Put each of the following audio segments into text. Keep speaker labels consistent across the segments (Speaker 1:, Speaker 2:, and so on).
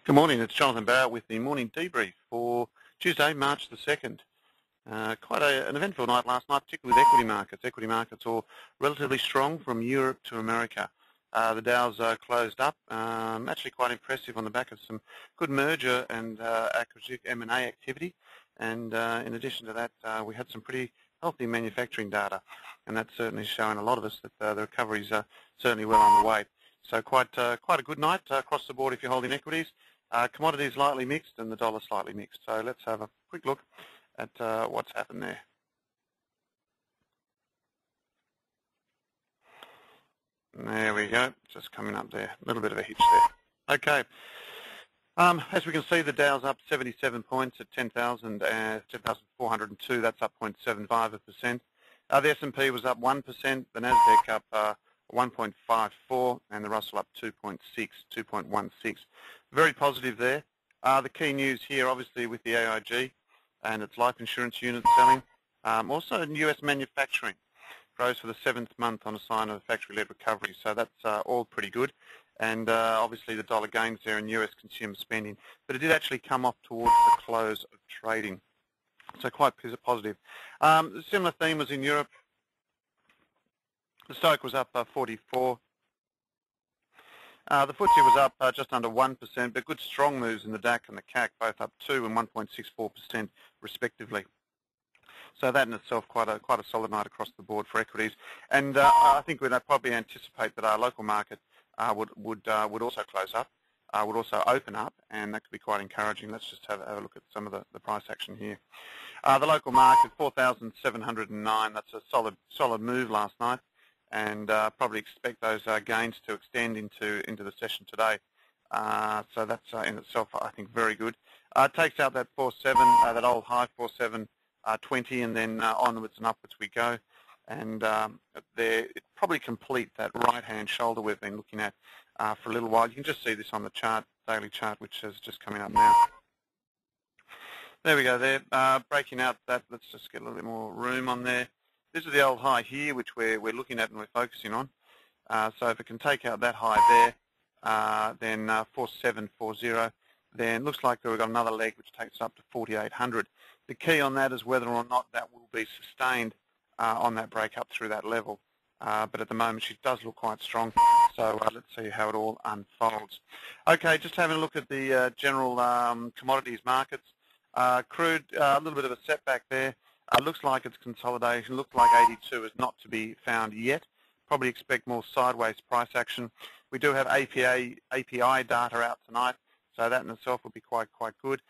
Speaker 1: Good morning, it's Jonathan Barratt with the morning debrief for Tuesday, March the 2nd. Quite an eventful night last night, particularly with equity markets. Equity markets all relatively strong from Europe to America. The Dow's closed up, actually quite impressive on the back of some good merger and M&A activity. And in addition to that, we had some pretty healthy manufacturing data, and that's certainly showing a lot of us that the recovery's certainly well on the way. So quite a good night across the board if you're holding equities. Commodities lightly mixed and the dollar slightly mixed. So let's have a quick look at what's happened there. There we go, just coming up there. A little bit of a hitch there. Okay. As we can see, the Dow's up 77 points at 10,402. That's up 0.75%. The S&P was up 1%. The Nasdaq up 1.54, and the Russell up 2.16. Very positive there. The key news here, obviously, with the AIG and its life insurance unit selling. Also, in US manufacturing grows for the 7th month on a sign of factory-led recovery. So that's all pretty good. And obviously, the dollar gains there in US consumer spending. But it did actually come off towards the close of trading. So quite positive. The similar theme was in Europe. The Stoic was up 44. The FTSE was up just under 1%, but good strong moves in the DAC and the CAC, both up 2 and 1.64% respectively. So that in itself quite a solid night across the board for equities. And I think we'd probably anticipate that our local market would also close up, would also open up, and that could be quite encouraging. Let's just have a look at some of the price action here. The local market 4,709. That's a solid move last night. And probably expect those gains to extend into the session today. So that's in itself, I think, very good. It takes out that 4.7, that old high 4.720, and then onwards and upwards we go. And it probably complete that right-hand shoulder we've been looking at for a little while. You can just see this on the chart, daily chart, which is just coming up now. There we go there. Breaking out that, let's just get a little bit more room on there. This is the old high here, which we're looking at and we're focusing on. So if it can take out that high there, then 4740, then it looks like we've got another leg which takes us up to 4800. The key on that is whether or not that will be sustained on that break up through that level. But at the moment, she does look quite strong. So let's see how it all unfolds. Okay, just having a look at the general commodities markets. Crude, a little bit of a setback there. Looks like it's consolidation. Looks like 82 is not to be found yet. Probably expect more sideways price action. We do have API data out tonight, so that in itself will be quite good.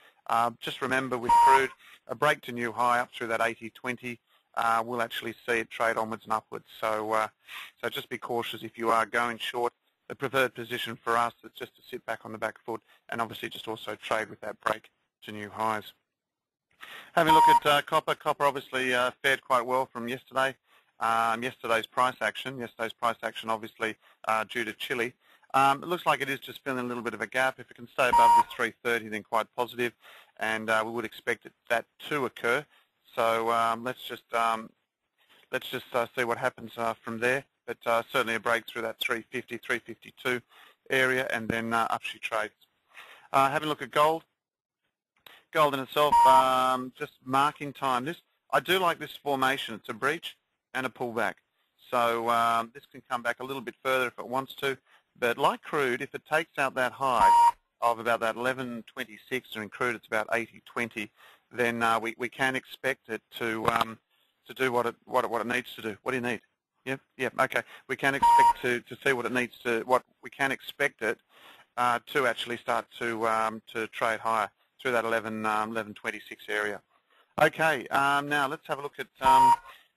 Speaker 1: Just remember with crude, a break to new high up through that 80.20. We'll actually see it trade onwards and upwards. So just be cautious if you are going short. The preferred position for us is just to sit back on the back foot and obviously just also trade with that break to new highs. Having a look at copper. Copper obviously fared quite well from yesterday. Yesterday's price action obviously due to Chile. It looks like it is just filling a little bit of a gap. If it can stay above this 330, then quite positive, and we would expect that to occur. So let's just see what happens from there. But certainly a break through that 350, 352 area, and then up she trades. Having a look at gold. Gold in itself, just marking time. I do like this formation. It's a breach and a pullback. So this can come back a little bit further if it wants to. But like crude, if it takes out that high of about that 1126, or in crude it's about 80.20, then we can expect it to do what it needs to do. What do you need? Yep. Okay. We can expect to see what it needs to. What we can expect it to actually start to trade higher through that 1126 area. Okay, now let's have a look at,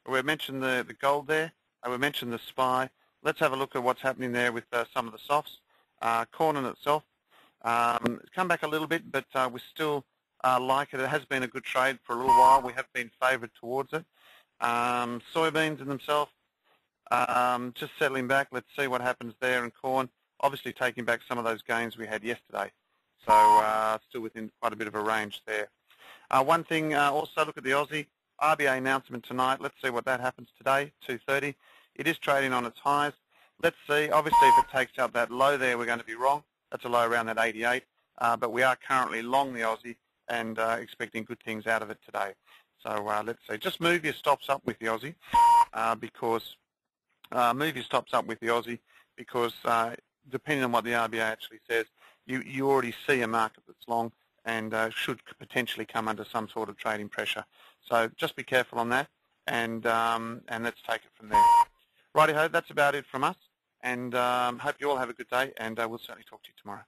Speaker 1: we mentioned the gold there, we mentioned the SPY. Let's have a look at what's happening there with some of the softs. Corn in itself, it's come back a little bit, but we still like it. It has been a good trade for a little while. We have been favoured towards it. Soybeans in themselves, just settling back. Let's see what happens there in corn. Obviously taking back some of those gains we had yesterday. So still within quite a bit of a range there. One thing, also look at the Aussie. RBA announcement tonight. Let's see what that happens today, 2:30. It is trading on its highs. Let's see. Obviously, if it takes out that low there, we're going to be wrong. That's a low around that 88. but we are currently long the Aussie and expecting good things out of it today. So let's see. Just move your stops up with the Aussie because depending on what the RBA actually says, you already see a market that's long and should potentially come under some sort of trading pressure. So just be careful on that, and let's take it from there. Righty-ho, that's about it from us, and hope you all have a good day, and we'll certainly talk to you tomorrow.